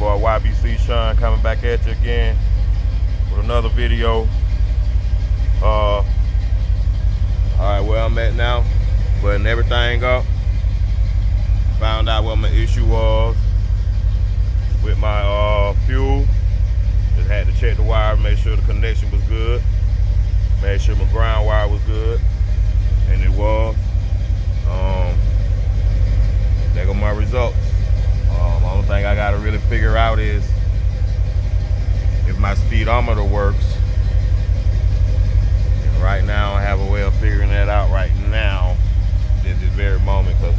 boy YBC Sean coming back at you again with another video. Alright, where I'm at now, butting everything up. Found out what my issue was with my fuel. Just had to check the wire, make sure the connection was good, made sure my ground wire was good, and it was. There go my results. The only thing I gotta really figure out is if my speedometer works. And right now I have a way of figuring that out right now, at this very moment, because